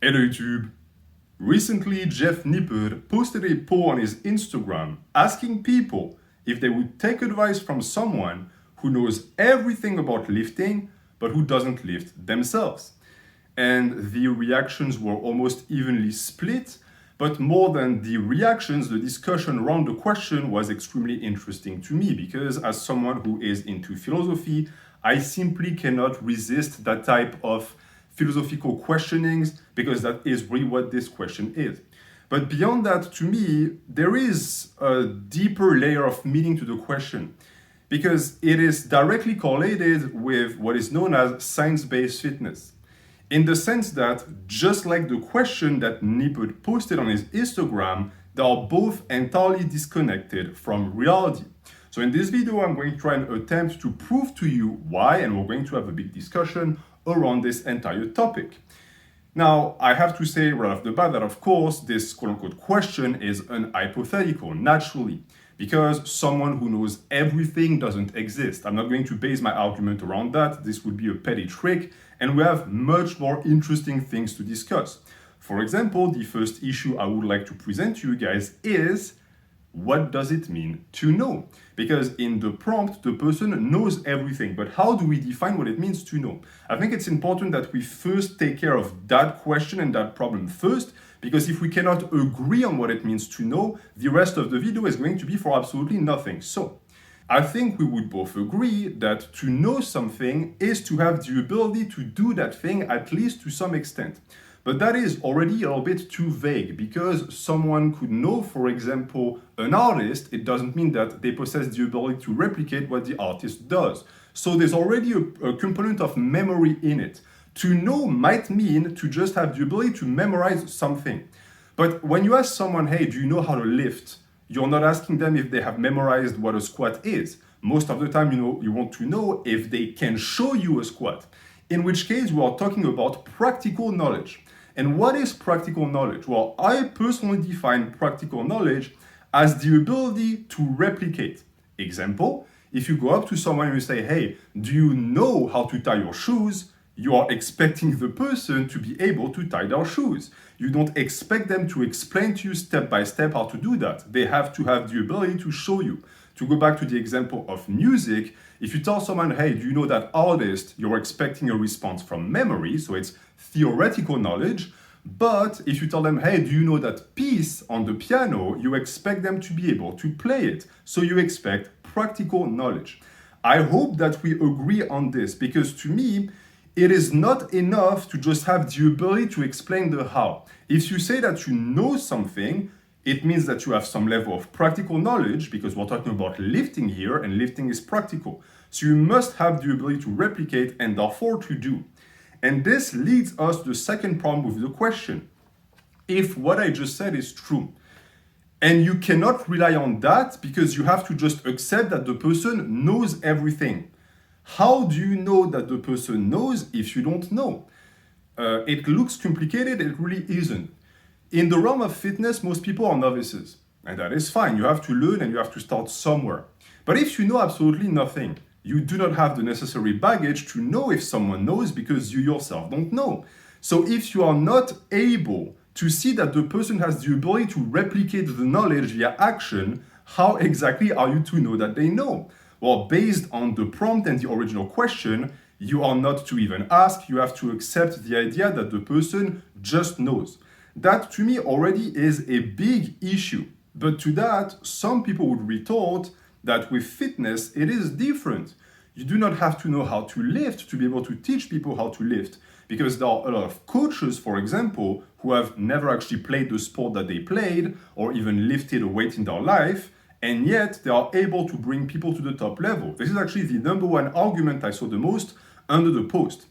Hello YouTube! Recently, Jeff Nipper posted a poll on his Instagram asking people if they would take advice from someone who knows everything about lifting but who doesn't lift themselves. And the reactions were almost evenly split, but more than the reactions, the discussion around the question was extremely interesting to me because as someone who is into philosophy, I simply cannot resist that type of philosophical questionings because that is really what this question is. But beyond that, to me, there is a deeper layer of meaning to the question because it is directly correlated with what is known as science-based fitness. In the sense that, just like the question that Nipper posted on his Instagram, they are both entirely disconnected from reality. So in this video, I'm going to try and attempt to prove to you why, and we're going to have a big discussion around this entire topic. Now, I have to say right off the bat that, of course, this quote-unquote question is an hypothetical, naturally, because someone who knows everything doesn't exist. I'm not going to base my argument around that. This would be a petty trick, and we have much more interesting things to discuss. For example, the first issue I would like to present to you guys is, what does it mean to know? Because in the prompt, the person knows everything, but how do we define what it means to know? I think it's important that we first take care of that question and that problem first, because if we cannot agree on what it means to know, the rest of the video is going to be for absolutely nothing. So, I think we would both agree that to know something is to have the ability to do that thing at least to some extent. But that is already a little bit too vague because someone could know, for example, an artist, it doesn't mean that they possess the ability to replicate what the artist does. So there's already a component of memory in it. To know might mean to just have the ability to memorize something. But when you ask someone, hey, do you know how to lift? You're not asking them if they have memorized what a squat is. Most of the time, you want to know if they can show you a squat. In which case, we are talking about practical knowledge. And what is practical knowledge? Well, I personally define practical knowledge as the ability to replicate. Example, if you go up to someone and you say, hey, do you know how to tie your shoes? You are expecting the person to be able to tie their shoes. You don't expect them to explain to you step by step how to do that. They have to have the ability to show you. To go back to the example of music, if you tell someone, hey, do you know that artist? You're expecting a response from memory, so it's theoretical knowledge. But if you tell them, hey, do you know that piece on the piano? You expect them to be able to play it. So you expect practical knowledge. I hope that we agree on this because to me, it is not enough to just have the ability to explain the how. If you say that you know something, it means that you have some level of practical knowledge because we're talking about lifting here and lifting is practical. So you must have the ability to replicate and therefore to do. And this leads us to the second problem with the question. If what I just said is true, and you cannot rely on that because you have to just accept that the person knows everything. How do you know that the person knows if you don't know? It looks complicated, it really isn't. In the realm of fitness, most people are novices, and that is fine. You have to learn and you have to start somewhere. But if you know absolutely nothing, you do not have the necessary baggage to know if someone knows because you yourself don't know. So if you are not able to see that the person has the ability to replicate the knowledge via action, how exactly are you to know that they know? Well, based on the prompt and the original question, you are not to even ask, you have to accept the idea that the person just knows. That to me already is a big issue. But to that, some people would retort that with fitness, it is different. You do not have to know how to lift to be able to teach people how to lift. Because there are a lot of coaches, for example, who have never actually played the sport that they played or even lifted a weight in their life. And yet they are able to bring people to the top level. This is actually the number one argument I saw the most under the post.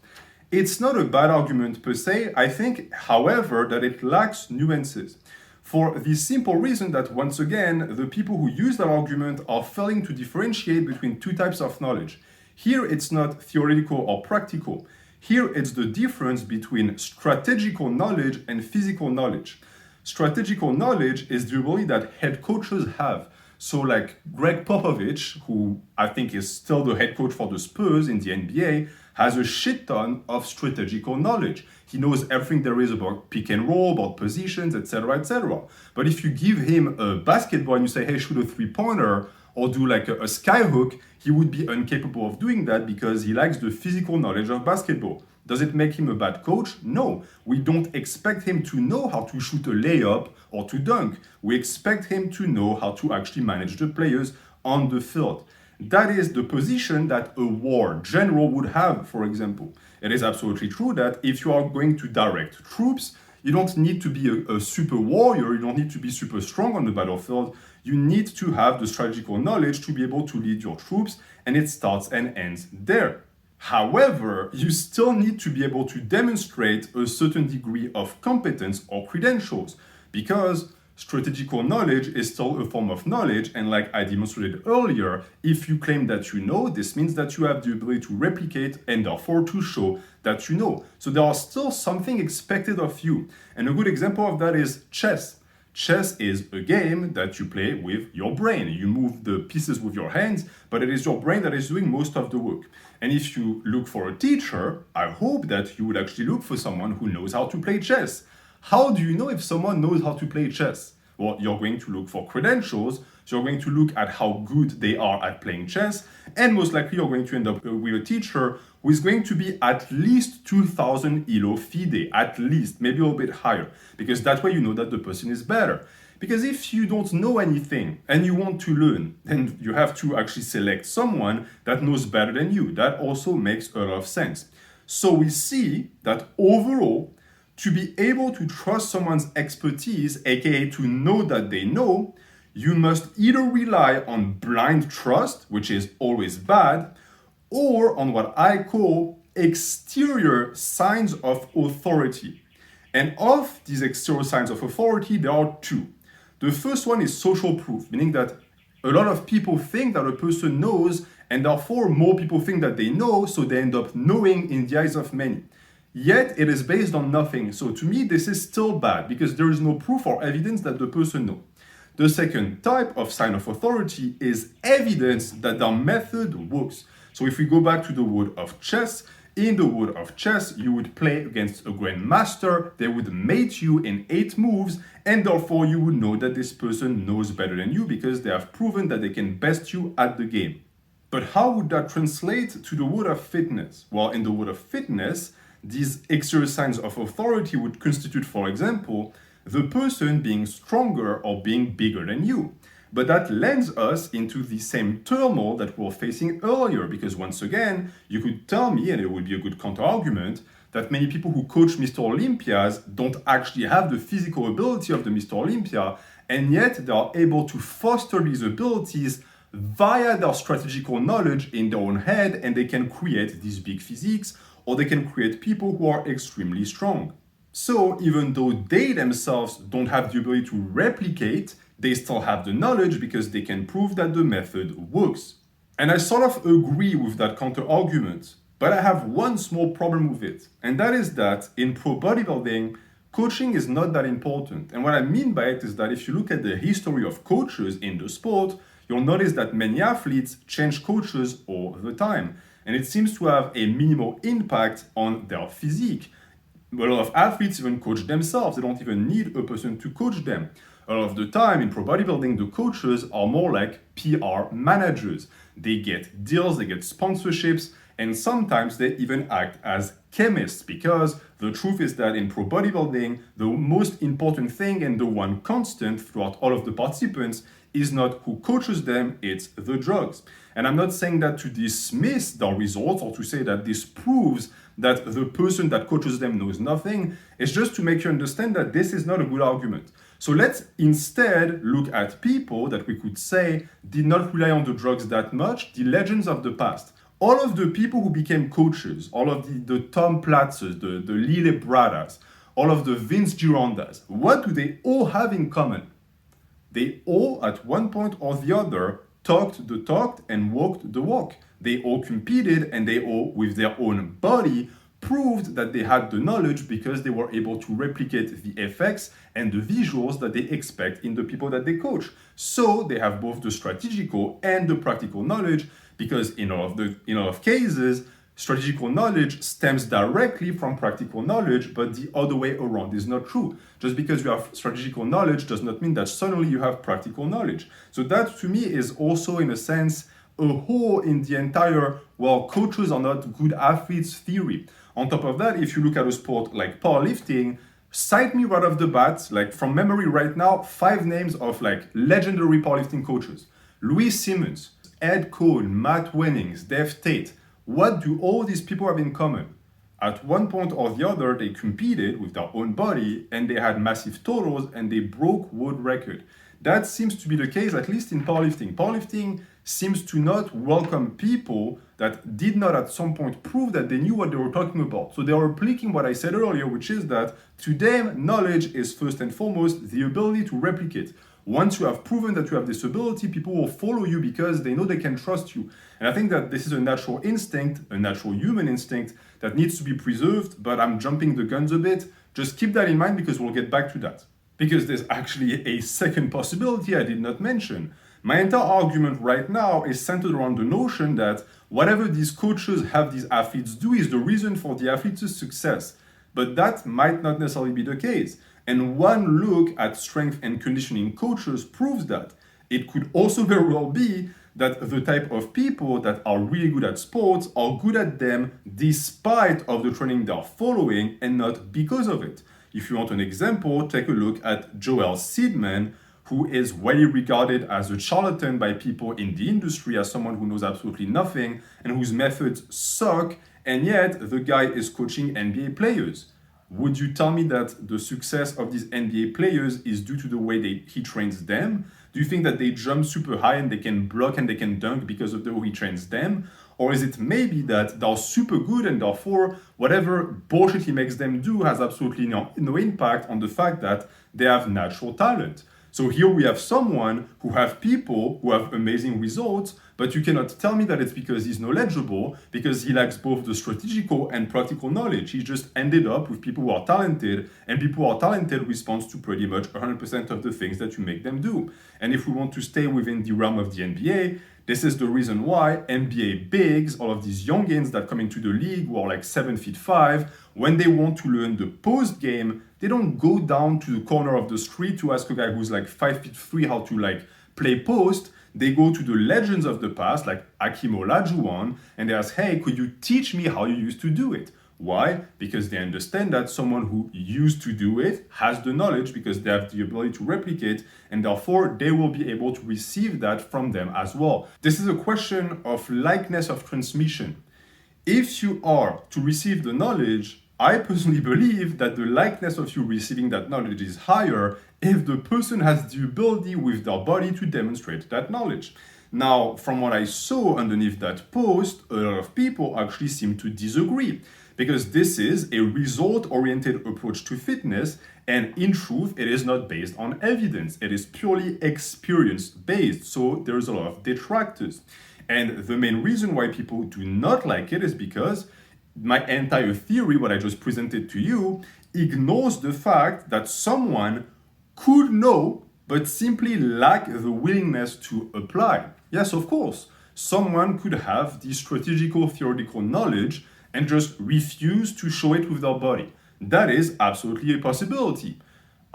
It's not a bad argument per se. I think, however, that it lacks nuances. For the simple reason that, once again, the people who use that argument are failing to differentiate between two types of knowledge. Here, it's not theoretical or practical. Here, it's the difference between strategical knowledge and physical knowledge. Strategical knowledge is the ability that head coaches have. So like Greg Popovich, who I think is still the head coach for the Spurs in the NBA, has a shit ton of strategical knowledge. He knows everything there is about pick and roll, about positions, etc., etc. But if you give him a basketball and you say, hey, shoot a three-pointer or do like a skyhook, he would be incapable of doing that because he lacks the physical knowledge of basketball. Does it make him a bad coach? No. We don't expect him to know how to shoot a layup or to dunk. We expect him to know how to actually manage the players on the field. That is the position that a war general would have, for example. It is absolutely true that if you are going to direct troops, you don't need to be a super warrior, you don't need to be super strong on the battlefield. You need to have the strategical knowledge to be able to lead your troops, and it starts and ends there. However, you still need to be able to demonstrate a certain degree of competence or credentials, because strategical knowledge is still a form of knowledge, and like I demonstrated earlier, if you claim that you know, this means that you have the ability to replicate and therefore to show that you know. So there are still something expected of you. And a good example of that is chess. Chess is a game that you play with your brain. You move the pieces with your hands, but it is your brain that is doing most of the work. And if you look for a teacher, I hope that you would actually look for someone who knows how to play chess. How do you know if someone knows how to play chess? Well, you're going to look for credentials, so you're going to look at how good they are at playing chess, and most likely you're going to end up with a teacher who is going to be at least 2000 elo FIDE, at least, maybe a little bit higher, because that way you know that the person is better. Because if you don't know anything and you want to learn, then you have to actually select someone that knows better than you. That also makes a lot of sense. So we see that overall, to be able to trust someone's expertise, aka to know that they know, you must either rely on blind trust, which is always bad, or on what I call exterior signs of authority. And of these exterior signs of authority, there are two. The first one is social proof, meaning that a lot of people think that a person knows, and therefore more people think that they know, so they end up knowing in the eyes of many. Yet it is based on nothing. So to me, this is still bad because there is no proof or evidence that the person knows. The second type of sign of authority is evidence that their method works. So if we go back to the world of chess, in the world of chess, you would play against a grandmaster, they would mate you in 8 moves, and therefore you would know that this person knows better than you because they have proven that they can best you at the game. But how would that translate to the world of fitness? Well, in the world of fitness, these exterior signs of authority would constitute, for example, the person being stronger or being bigger than you. But that lends us into the same turmoil that we were facing earlier, because once again, you could tell me, and it would be a good counter-argument, that many people who coach Mr. Olympias don't actually have the physical ability of the Mr. Olympia, and yet they are able to foster these abilities via their strategical knowledge in their own head, and they can create these big physiques, or they can create people who are extremely strong. So even though they themselves don't have the ability to replicate, they still have the knowledge because they can prove that the method works. And I sort of agree with that counter-argument, but I have one small problem with it, and that is that in pro bodybuilding, coaching is not that important. And what I mean by it is that if you look at the history of coaches in the sport, you'll notice that many athletes change coaches all the time. And it seems to have a minimal impact on their physique. A lot of athletes even coach themselves. They don't even need a person to coach them. A lot of the time in pro bodybuilding, the coaches are more like PR managers. They get deals, they get sponsorships, and sometimes they even act as chemists, because the truth is that in pro bodybuilding, the most important thing and the one constant throughout all of the participants is not who coaches them, it's the drugs. And I'm not saying that to dismiss the results or to say that this proves that the person that coaches them knows nothing. It's just to make you understand that this is not a good argument. So let's instead look at people that we could say did not rely on the drugs that much, the legends of the past. All of the people who became coaches, all of the Tom Platzers, the Lille Bradas, all of the Vince Girondas, what do they all have in common? They all, at one point or the other, talked the talk and walked the walk. They all competed, and they all, with their own body, proved that they had the knowledge because they were able to replicate the effects and the visuals that they expect in the people that they coach. So they have both the strategical and the practical knowledge, because in all of cases, strategical knowledge stems directly from practical knowledge, but the other way around is not true. Just because you have strategical knowledge does not mean that suddenly you have practical knowledge. So that to me is also, in a sense, a hole in the entire, well, coaches are not good athletes theory. On top of that, if you look at a sport like powerlifting, cite me right off the bat, like from memory right now, 5 names of like legendary powerlifting coaches. Louis Simmons, Ed Cohn, Matt Wennings, Dave Tate. What do all these people have in common? At one point or the other, they competed with their own body and they had massive totals and they broke world record. That seems to be the case, at least in powerlifting. Powerlifting seems to not welcome people that did not at some point prove that they knew what they were talking about. So they are replicating what I said earlier, which is that to them, knowledge is first and foremost the ability to replicate. Once you have proven that you have this ability, people will follow you because they know they can trust you. And I think that this is a natural instinct, a natural human instinct that needs to be preserved, but I'm jumping the guns a bit. Just keep that in mind because we'll get back to that. Because there's actually a second possibility I did not mention. My entire argument right now is centered around the notion that whatever these coaches have these athletes do is the reason for the athletes' success. But that might not necessarily be the case. And one look at strength and conditioning coaches proves that. It could also very well be that the type of people that are really good at sports are good at them despite of the training they're following and not because of it. If you want an example, take a look at Joel Seedman, who is widely regarded as a charlatan by people in the industry, as someone who knows absolutely nothing and whose methods suck, and yet the guy is coaching NBA players. Would you tell me that the success of these NBA players is due to the way he trains them? Do you think that they jump super high and they can block and they can dunk because of the way he trains them? Or is it maybe that they're super good and therefore whatever bullshit he makes them do has absolutely no impact on the fact that they have natural talent? So here we have someone who have people who have amazing results, but you cannot tell me that it's because he's knowledgeable, because he lacks both the strategical and practical knowledge. He just ended up with people who are talented, and people who are talented respond to pretty much 100% of the things that you make them do. And if we want to stay within the realm of the NBA, this is the reason why NBA bigs, all of these youngins that come into the league who are like 7'5", when they want to learn the post game, they don't go down to the corner of the street to ask a guy who's like 5'3" how to like play post. They go to the legends of the past, like Hakeem Olajuwon, and they ask, hey, could you teach me how you used to do it? Why? Because they understand that someone who used to do it has the knowledge because they have the ability to replicate, and therefore they will be able to receive that from them as well. This is a question of likeness of transmission. If you are to receive the knowledge, I personally believe that the likeness of you receiving that knowledge is higher if the person has the ability with their body to demonstrate that knowledge. Now, from what I saw underneath that post, a lot of people actually seem to disagree because this is a result-oriented approach to fitness, and in truth, it is not based on evidence. It is purely experience-based, so there's a lot of detractors. And the main reason why people do not like it is because my entire theory, what I just presented to you, ignores the fact that someone could know but simply lack the willingness to apply. Yes, of course, someone could have the strategical theoretical knowledge and just refuse to show it with their body. That is absolutely a possibility.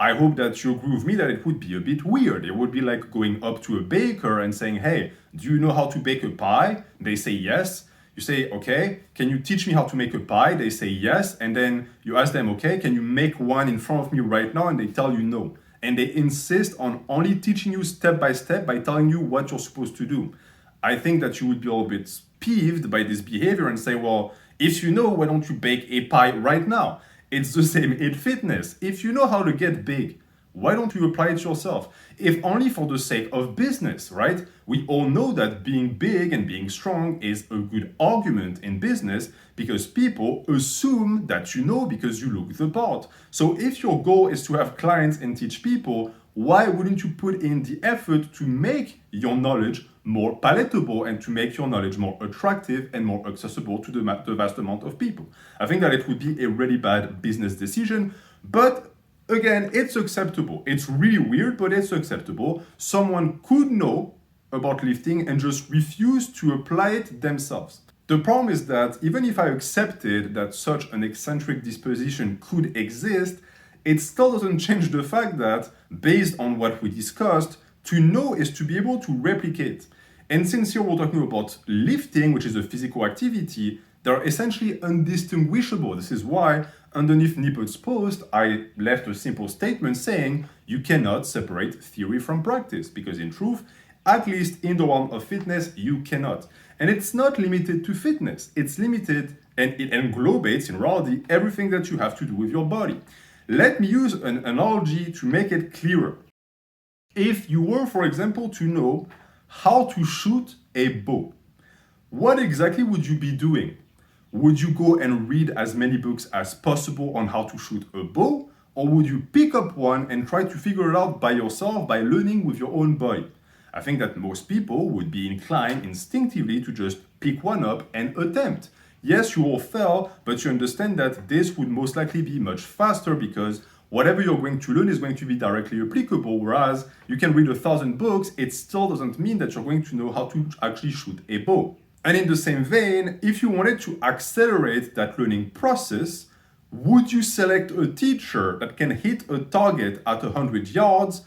I hope that you agree with me that it would be a bit weird. It would be like going up to a baker and saying, hey, do you know how to bake a pie? They say yes. You say, okay, can you teach me how to make a pie? They say yes. And then you ask them, okay, can you make one in front of me right now? And they tell you no. And they insist on only teaching you step by step by telling you what you're supposed to do. I think that you would be a little bit peeved by this behavior and say, well, if you know, why don't you bake a pie right now? It's the same in fitness. If you know how to get big, why don't you apply it yourself? If only for the sake of business, right? We all know that being big and being strong is a good argument in business because people assume that you know because you look the part. So if your goal is to have clients and teach people, why wouldn't you put in the effort to make your knowledge more palatable and to make your knowledge more attractive and more accessible to the vast amount of people? I think that it would be a really bad business decision, but again, it's acceptable. It's really weird, but it's acceptable. Someone could know about lifting and just refuse to apply it themselves. The problem is that even if I accepted that such an eccentric disposition could exist, it still doesn't change the fact that, based on what we discussed, to know is to be able to replicate. And since here we're talking about lifting, which is a physical activity, they're essentially undistinguishable. This is why underneath Nippert's post, I left a simple statement saying you cannot separate theory from practice, because in truth, at least in the realm of fitness, you cannot. And it's not limited to fitness. It's limited and it englobates in reality everything that you have to do with your body. Let me use an analogy to make it clearer. If you were, for example, to know how to shoot a bow, what exactly would you be doing? Would you go and read as many books as possible on how to shoot a bow? Or would you pick up one and try to figure it out by yourself by learning with your own body? I think that most people would be inclined instinctively to just pick one up and attempt. Yes, you will fail, but you understand that this would most likely be much faster because whatever you're going to learn is going to be directly applicable, whereas you can read 1,000 books, it still doesn't mean that you're going to know how to actually shoot a bow. And in the same vein, if you wanted to accelerate that learning process, would you select a teacher that can hit a target at 100 yards,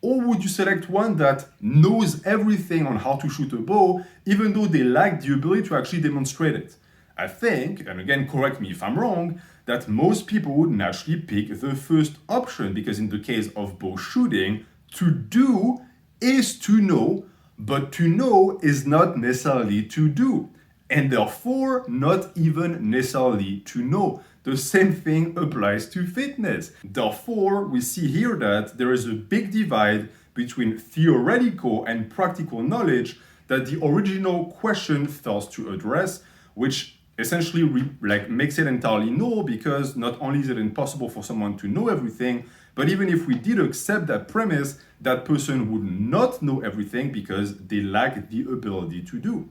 or would you select one that knows everything on how to shoot a bow, even though they lack the ability to actually demonstrate it? I think, and again, correct me if I'm wrong, that most people would naturally pick the first option, because in the case of bow shooting, to do is to know, but to know is not necessarily to do, and therefore not even necessarily to know. The same thing applies to fitness. Therefore, we see here that there is a big divide between theoretical and practical knowledge that the original question fails to address, which essentially makes it entirely null, because not only is it impossible for someone to know everything, but even if we did accept that premise, that person would not know everything because they lack the ability to do.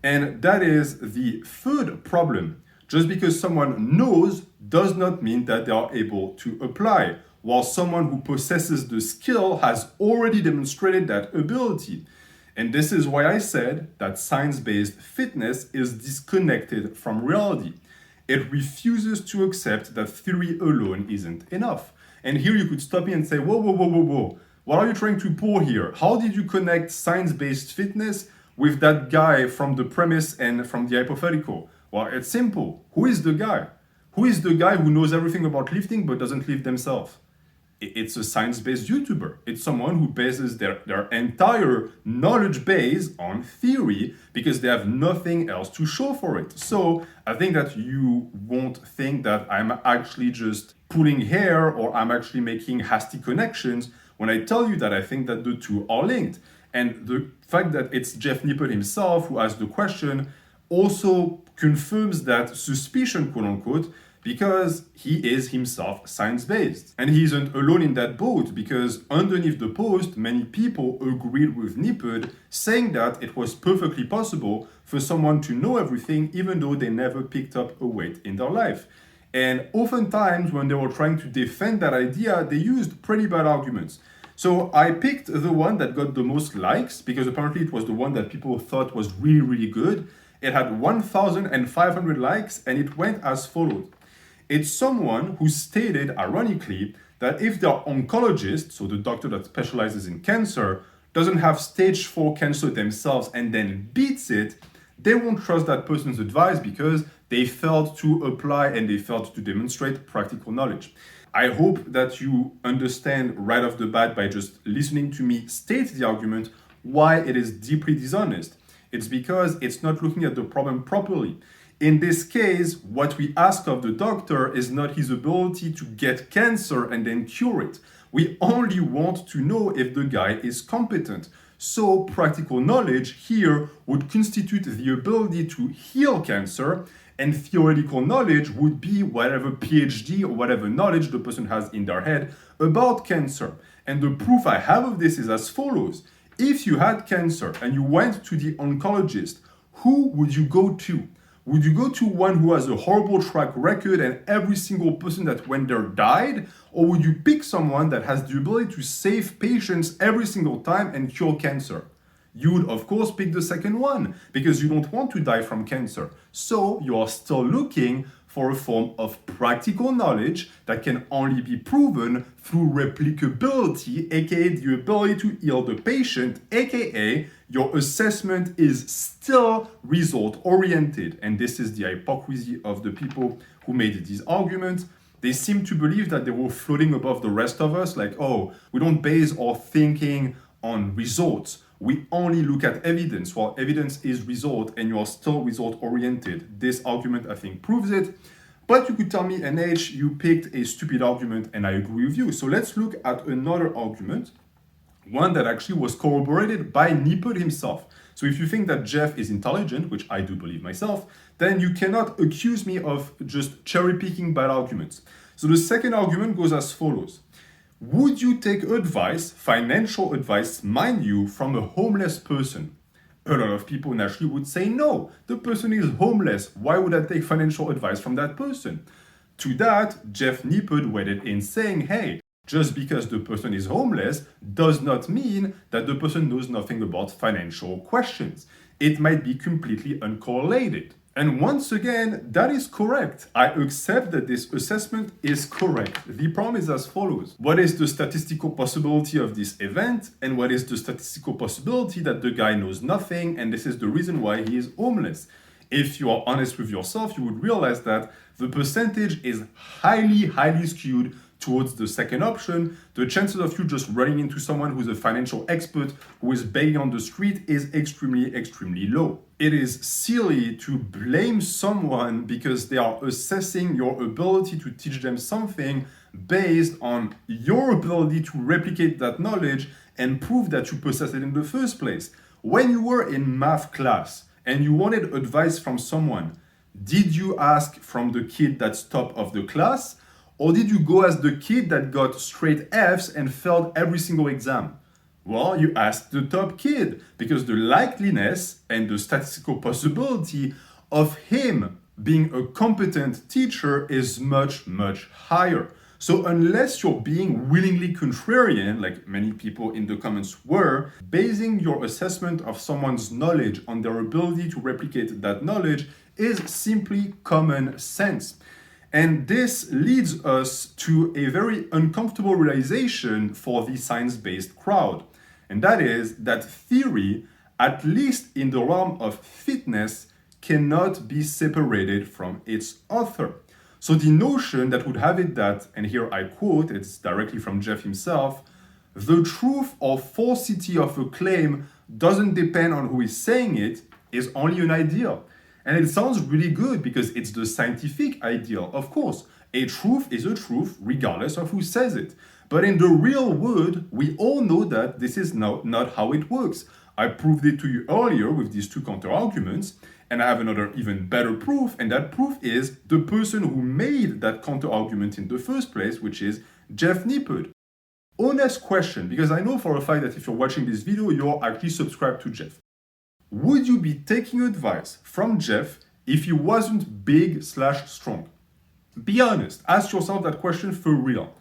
And that is the third problem. Just because someone knows does not mean that they are able to apply, while someone who possesses the skill has already demonstrated that ability. And this is why I said that science-based fitness is disconnected from reality. It refuses to accept that theory alone isn't enough. And here you could stop me and say, whoa, whoa, whoa, whoa, whoa. What are you trying to pull here? How did you connect science-based fitness with that guy from the premise and from the hypothetical? Well, it's simple. Who is the guy? Who is the guy who knows everything about lifting but doesn't lift themselves? It's a science-based YouTuber. It's someone who bases their entire knowledge base on theory because they have nothing else to show for it. So I think that you won't think that I'm actually just pulling hair or I'm actually making hasty connections when I tell you that I think that the two are linked. And the fact that it's Jeff Nippert himself who asked the question also confirms that suspicion, quote unquote, because he is himself science-based. And he isn't alone in that boat, because underneath the post, many people agreed with Nippert, saying that it was perfectly possible for someone to know everything even though they never picked up a weight in their life. And oftentimes when they were trying to defend that idea, they used pretty bad arguments. So I picked the one that got the most likes, because apparently it was the one that people thought was really, really good. It had 1,500 likes, and it went as follows. It's someone who stated, ironically, that if their oncologist, so the doctor that specializes in cancer, doesn't have stage 4 cancer themselves and then beats it, they won't trust that person's advice because they failed to apply and they failed to demonstrate practical knowledge. I hope that you understand right off the bat by just listening to me state the argument why it is deeply dishonest. It's because it's not looking at the problem properly. In this case, what we ask of the doctor is not his ability to get cancer and then cure it. We only want to know if the guy is competent. So practical knowledge here would constitute the ability to heal cancer, And theoretical knowledge would be whatever PhD or whatever knowledge the person has in their head about cancer. And the proof I have of this is as follows. If you had cancer and you went to the oncologist, who would you go to? Would you go to one who has a horrible track record and every single person that went there died? Or would you pick someone that has the ability to save patients every single time and cure cancer? You would, of course, pick the second one because you don't want to die from cancer. So you are still looking for a form of practical knowledge that can only be proven through replicability, aka the ability to heal the patient, aka your assessment is still result-oriented. And this is the hypocrisy of the people who made these arguments. They seem to believe that they were floating above the rest of us, like, oh, we don't base our thinking on results. We only look at evidence, while evidence is result and you are still result-oriented. This argument, I think, proves it. But you could tell me, NH, you picked a stupid argument and I agree with you. So let's look at another argument, one that actually was corroborated by Nippert himself. So if you think that Jeff is intelligent, which I do believe myself, then you cannot accuse me of just cherry-picking bad arguments. So the second argument goes as follows. Would you take advice, financial advice, mind you, from a homeless person? A lot of people naturally would say no. The person is homeless. Why would I take financial advice from that person? To that, Jeff Nippert weighed in saying, hey, just because the person is homeless does not mean that the person knows nothing about financial questions. It might be completely uncorrelated. And once again, that is correct. I accept that this assessment is correct. The problem is as follows. What is the statistical possibility of this event? And what is the statistical possibility that the guy knows nothing? And this is the reason why he is homeless. If you are honest with yourself, you would realize that the percentage is highly skewed towards the second option. The chances of you just running into someone who's a financial expert who is begging on the street is extremely low. It is silly to blame someone because they are assessing your ability to teach them something based on your ability to replicate that knowledge and prove that you possess it in the first place. When you were in math class and you wanted advice from someone, did you ask from the kid that's top of the class? Or did you go as the kid that got straight F's and failed every single exam? Well, you asked the top kid because the likeliness and the statistical possibility of him being a competent teacher is much higher. So unless you're being willingly contrarian, like many people in the comments were, basing your assessment of someone's knowledge on their ability to replicate that knowledge is simply common sense. And this leads us to a very uncomfortable realization for the science-based crowd. And that is that theory, at least in the realm of fitness, cannot be separated from its author. So the notion that would have it that, and here I quote, it's directly from Jeff himself, the truth or falsity of a claim doesn't depend on who is saying it, is only an ideal. And it sounds really good because it's the scientific ideal. Of course, a truth is a truth regardless of who says it. But in the real world, we all know that this is not how it works. I proved it to you earlier with these two counter-arguments, and I have another even better proof, and that proof is the person who made that counter-argument in the first place, which is Jeff Nippert. Honest question, because I know for a fact that if you're watching this video, you're actually subscribed to Jeff. Would you be taking advice from Jeff if he wasn't big/strong? Be honest. Ask yourself that question for real.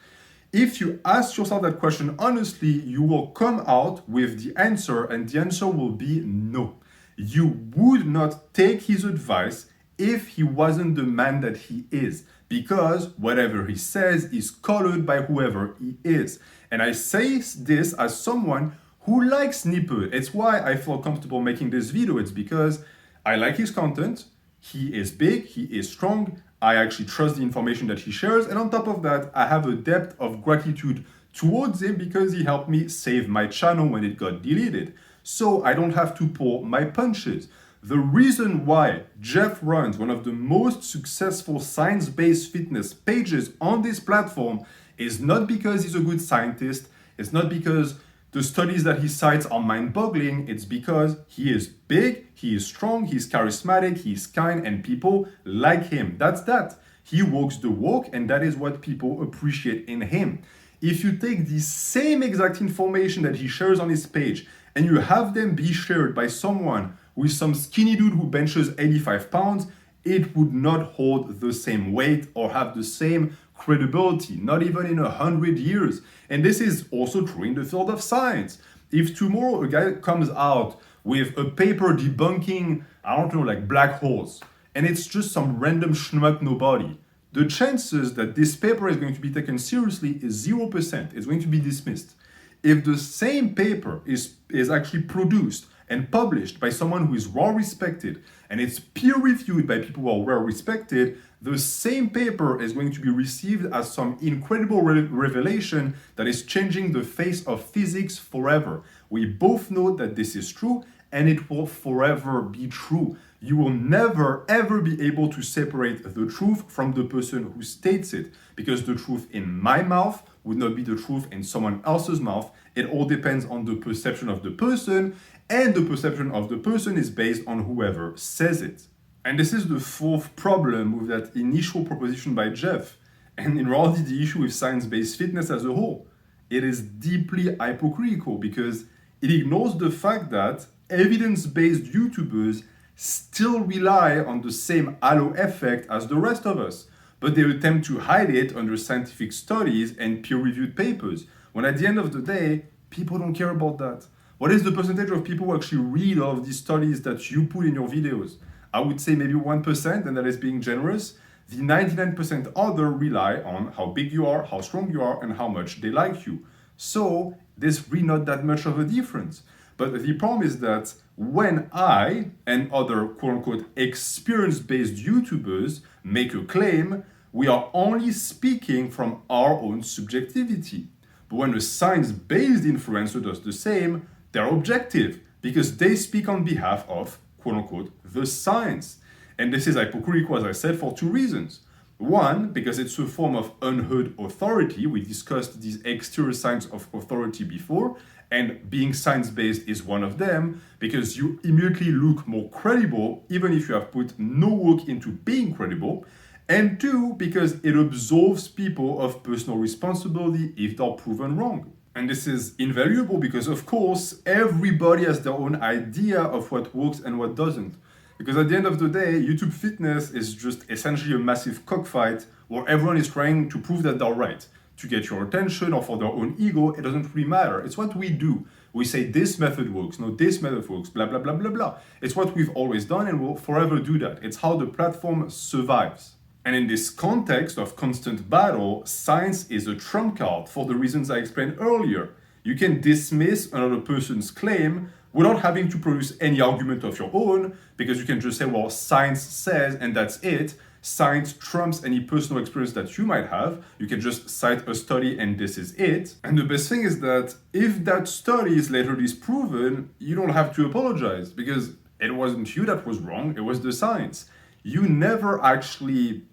If you ask yourself that question honestly, you will come out with the answer, and the answer will be no. You would not take his advice if he wasn't the man that he is, because whatever he says is colored by whoever he is. And I say this as someone who likes Nippert. It's why I feel comfortable making this video. It's because I like his content. He is big, he is strong. I actually trust the information that he shares. And on top of that, I have a depth of gratitude towards him because he helped me save my channel when it got deleted. So I don't have to pull my punches. The reason why Jeff runs one of the most successful science-based fitness pages on this platform is not because he's a good scientist. It's not because The studies that he cites are mind-boggling. It's because he is big, he is strong, he's charismatic, he's kind, and people like him. That's that. He walks the walk, and that is what people appreciate in him. If you take the same exact information that he shares on his page and you have them be shared by someone with some skinny dude who benches 85 pounds, it would not hold the same weight or have the same credibility, not even in 100 years. And this is also true in the field of science. If tomorrow a guy comes out with a paper debunking, I don't know, like black holes, and it's just some random schmuck nobody, the chances that this paper is going to be taken seriously is 0%. It's going to be dismissed. If the same paper is actually produced and published by someone who is well respected and it's peer reviewed by people who are well respected, the same paper is going to be received as some incredible revelation that is changing the face of physics forever. We both know that this is true and it will forever be true. You will never ever be able to separate the truth from the person who states it, because the truth in my mouth would not be the truth in someone else's mouth. It all depends on the perception of the person, and the perception of the person is based on whoever says it. And this is the fourth problem with that initial proposition by Jeff, and in reality the issue with science-based fitness as a whole. It is deeply hypocritical because it ignores the fact that evidence-based YouTubers still rely on the same halo effect as the rest of us, but they attempt to hide it under scientific studies and peer-reviewed papers, when at the end of the day, people don't care about that. What is the percentage of people who actually read all of these studies that you put in your videos? I would say maybe 1%, and that is being generous. The 99% other rely on how big you are, how strong you are, and how much they like you. So there's really not that much of a difference. But the problem is that when I and other quote-unquote experience-based YouTubers make a claim, we are only speaking from our own subjectivity. But when a science-based influencer does the same, they're objective because they speak on behalf of quote-unquote the science. And this is hypocritical, as I said, for two reasons. One, because it's a form of unheard authority. We discussed these exterior signs of authority before, and being science-based is one of them, because you immediately look more credible, even if you have put no work into being credible. And two, because it absolves people of personal responsibility if they're proven wrong. And this is invaluable because, of course, everybody has their own idea of what works and what doesn't. Because at the end of the day, YouTube fitness is just essentially a massive cockfight where everyone is trying to prove that they're right. To get your attention or for their own ego, it doesn't really matter. It's what we do. We say this method works, no, this method works, blah, blah, blah, blah, blah. It's what we've always done and we'll forever do that. It's how the platform survives. And in this context of constant battle, science is a trump card for the reasons I explained earlier. You can dismiss another person's claim without having to produce any argument of your own, because you can just say, well, science says, and that's it. Science trumps any personal experience that you might have. You can just cite a study and this is it. And the best thing is that if that study is later disproven, you don't have to apologize because it wasn't you that was wrong, it was the science. You never actually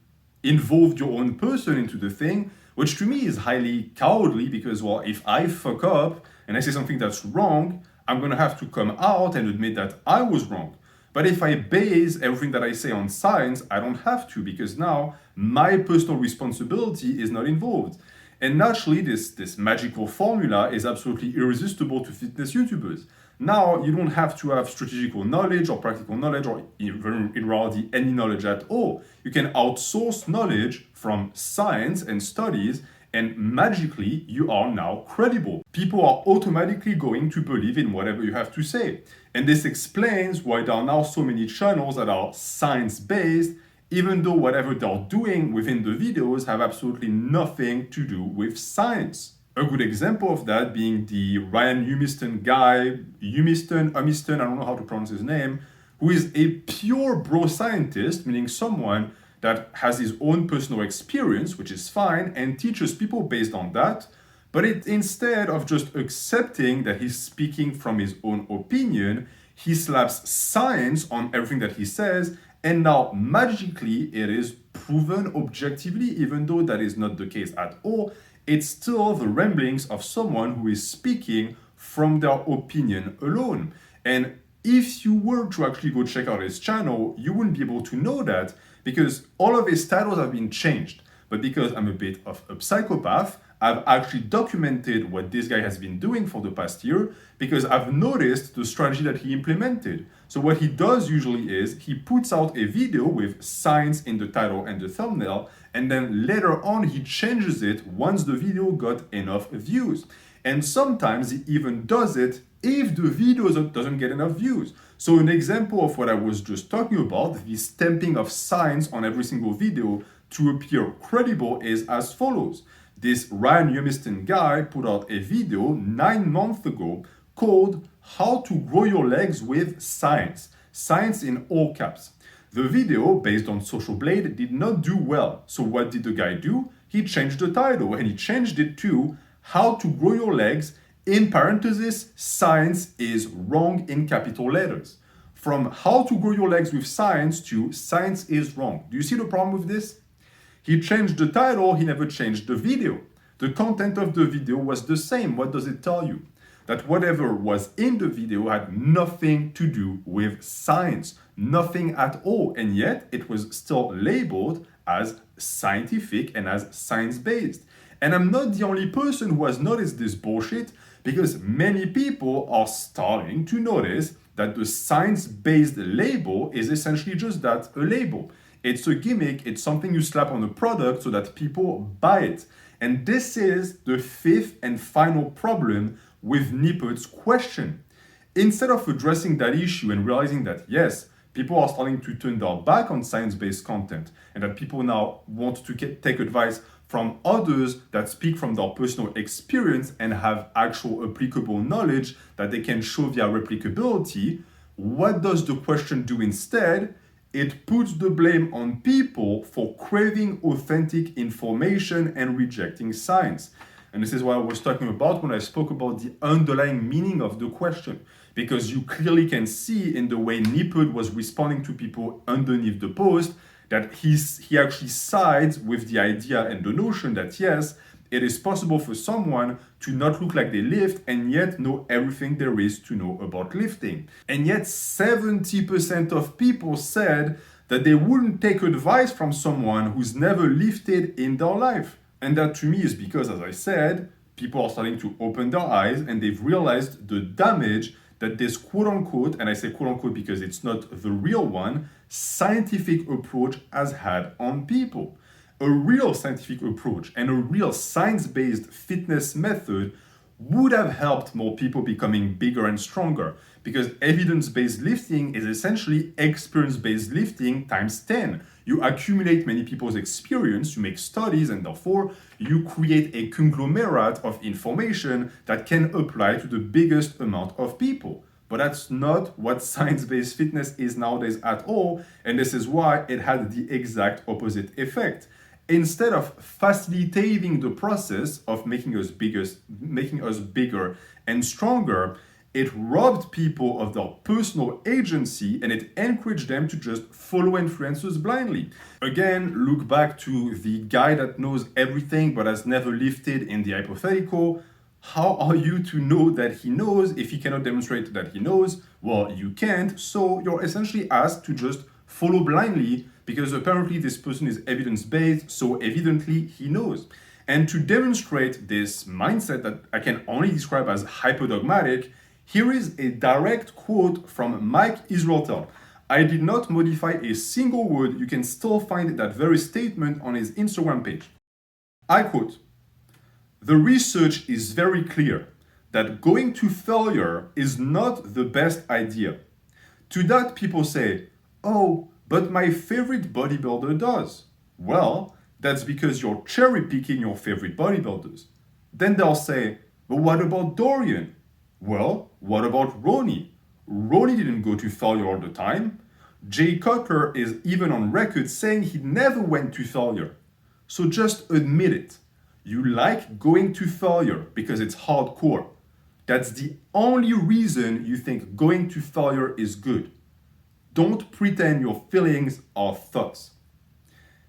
involved your own person into the thing, which to me is highly cowardly because, well, if I fuck up and I say something that's wrong, I'm gonna have to come out and admit that I was wrong. But if I base everything that I say on science, I don't have to because now my personal responsibility is not involved. And naturally, this magical formula is absolutely irresistible to fitness YouTubers. Now, you don't have to have strategical knowledge or practical knowledge or even in reality any knowledge at all. You can outsource knowledge from science and studies, and magically you are now credible. People are automatically going to believe in whatever you have to say. And this explains why there are now so many channels that are science-based, even though whatever they're doing within the videos have absolutely nothing to do with science. A good example of that being the Ryan Humiston guy, Humiston, I don't know how to pronounce his name, who is a pure bro scientist, meaning someone that has his own personal experience, which is fine, and teaches people based on that. But instead of just accepting that he's speaking from his own opinion, he slaps science on everything that he says, and now magically it is proven objectively, even though that is not the case at all. It's still the ramblings of someone who is speaking from their opinion alone. And if you were to actually go check out his channel, you wouldn't be able to know that because all of his titles have been changed. But because I'm a bit of a psychopath, I've actually documented what this guy has been doing for the past year because I've noticed the strategy that he implemented. So what he does usually is he puts out a video with science in the title and the thumbnail, and then later on he changes it once the video got enough views. And sometimes he even does it if the video doesn't get enough views. So an example of what I was just talking about, the stamping of science on every single video to appear credible, is as follows. This Ryan Yumiston guy put out a video 9 months ago called How to Grow Your Legs with Science. Science in all caps. The video, based on Social Blade, did not do well. So what did the guy do? He changed the title and he changed it to How to Grow Your Legs, in parentheses, Science is Wrong in capital letters. From How to Grow Your Legs with Science to Science is Wrong. Do you see the problem with this? He changed the title, he never changed the video. The content of the video was the same. What does it tell you? That whatever was in the video had nothing to do with science, nothing at all, and yet it was still labeled as scientific and as science-based. And I'm not the only person who has noticed this bullshit, because many people are starting to notice that the science-based label is essentially just that, a label. It's a gimmick, it's something you slap on a product so that people buy it. And this is the fifth and final problem with Nippot's question. Instead of addressing that issue and realizing that, yes, people are starting to turn their back on science-based content and that people now want to take advice from others that speak from their personal experience and have actual applicable knowledge that they can show via replicability, what does the question do instead? It puts the blame on people for craving authentic information and rejecting science. And this is what I was talking about when I spoke about the underlying meaning of the question. Because you clearly can see in the way Nippot was responding to people underneath the post that he actually sides with the idea and the notion that yes, it is possible for someone to not look like they lift and yet know everything there is to know about lifting. And yet 70% of people said that they wouldn't take advice from someone who's never lifted in their life. And that to me is because, as I said, people are starting to open their eyes and they've realized the damage that this quote unquote, and I say quote unquote because it's not the real one, scientific approach has had on people. A real scientific approach and a real science-based fitness method would have helped more people becoming bigger and stronger, because evidence-based lifting is essentially experience-based lifting times 10. You accumulate many people's experience, you make studies, and therefore you create a conglomerate of information that can apply to the biggest amount of people. But that's not what science-based fitness is nowadays at all, and this is why it had the exact opposite effect. Instead of facilitating the process of making us bigger and stronger, it robbed people of their personal agency and it encouraged them to just follow influencers blindly. Again, look back to the guy that knows everything but has never lifted in the hypothetical. How are you to know that he knows if he cannot demonstrate that he knows? Well, you can't, so you're essentially asked to just follow blindly because apparently this person is evidence-based, so evidently he knows. And to demonstrate this mindset that I can only describe as hypodogmatic, here is a direct quote from Mike Israeltel. I did not modify a single word. You can still find that very statement on his Instagram page. I quote, "The research is very clear that going to failure is not the best idea. To that people say, oh, but my favorite bodybuilder does. Well, that's because you're cherry picking your favorite bodybuilders. Then they'll say, but what about Dorian? Well, what about Ronnie? Ronnie didn't go to failure all the time. Jay Cutler is even on record saying he never went to failure. So just admit it. You like going to failure because it's hardcore. That's the only reason you think going to failure is good. Don't pretend your feelings are thoughts."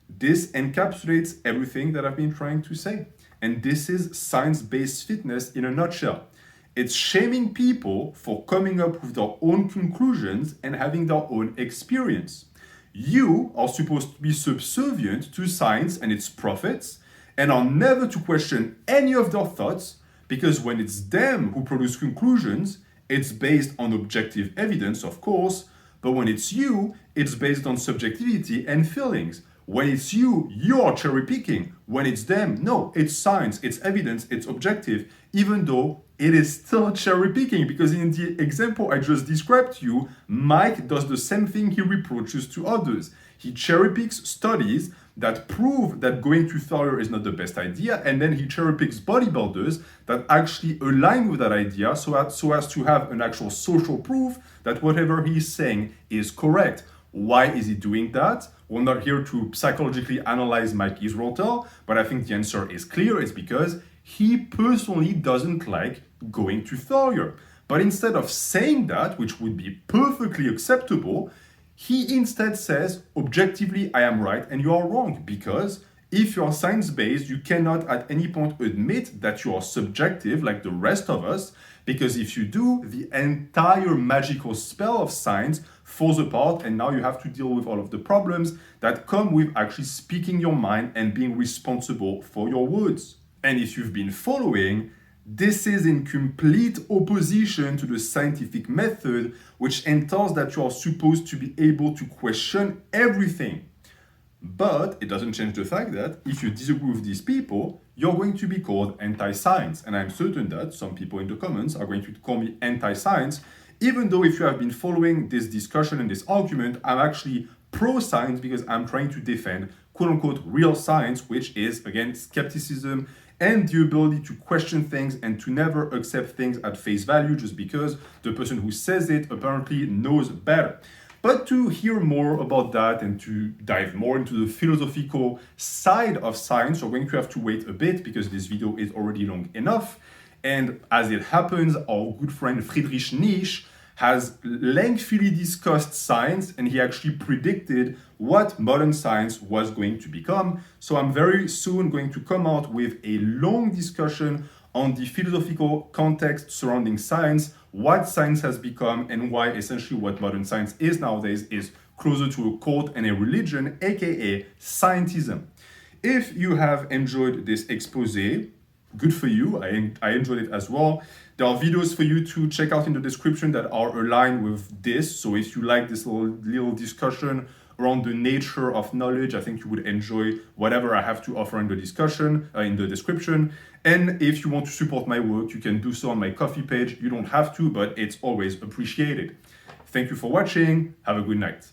This encapsulates everything that I've been trying to say. And this is science-based fitness in a nutshell. It's shaming people for coming up with their own conclusions and having their own experience. You are supposed to be subservient to science and its prophets and are never to question any of their thoughts, because when it's them who produce conclusions, it's based on objective evidence, of course, but when it's you, it's based on subjectivity and feelings. When it's you, you are cherry picking. When it's them, no, it's science, it's evidence, it's objective, even though it is still cherry picking, because in the example I just described to you, Mike does the same thing he reproaches to others. He cherry picks studies that prove that going to failure is not the best idea, and then he cherry picks bodybuilders that actually align with that idea so as to have an actual social proof that whatever he is saying is correct. Why is he doing that? We're not here to psychologically analyze Mike Israeltel, but I think the answer is clear. It's because he personally doesn't like going to failure. But instead of saying that, which would be perfectly acceptable, he instead says, objectively, I am right and you are wrong, because if you are science-based, you cannot at any point admit that you are subjective like the rest of us, because if you do, the entire magical spell of science falls apart, and now you have to deal with all of the problems that come with actually speaking your mind and being responsible for your words. And if you've been following, this is in complete opposition to the scientific method, which entails that you are supposed to be able to question everything. But it doesn't change the fact that if you disagree with these people, you're going to be called anti-science. And I'm certain that some people in the comments are going to call me anti-science, even though if you have been following this discussion and this argument, I'm actually pro-science, because I'm trying to defend quote-unquote real science, which is, again, skepticism and the ability to question things and to never accept things at face value just because the person who says it apparently knows better. But to hear more about that and to dive more into the philosophical side of science, you're going to have to wait a bit because this video is already long enough. And as it happens, our good friend Friedrich Nietzsche has lengthily discussed science, and he actually predicted what modern science was going to become. So I'm very soon going to come out with a long discussion on the philosophical context surrounding science, what science has become, and why essentially what modern science is nowadays is closer to a cult and a religion, aka scientism. If you have enjoyed this expose, good for you. I enjoyed it as well. There are videos for you to check out in the description that are aligned with this. So if you like this little discussion around the nature of knowledge, I think you would enjoy whatever I have to offer in the discussion, in the description. And if you want to support my work, you can do so on my Ko-fi page. You don't have to, but it's always appreciated. Thank you for watching. Have a good night.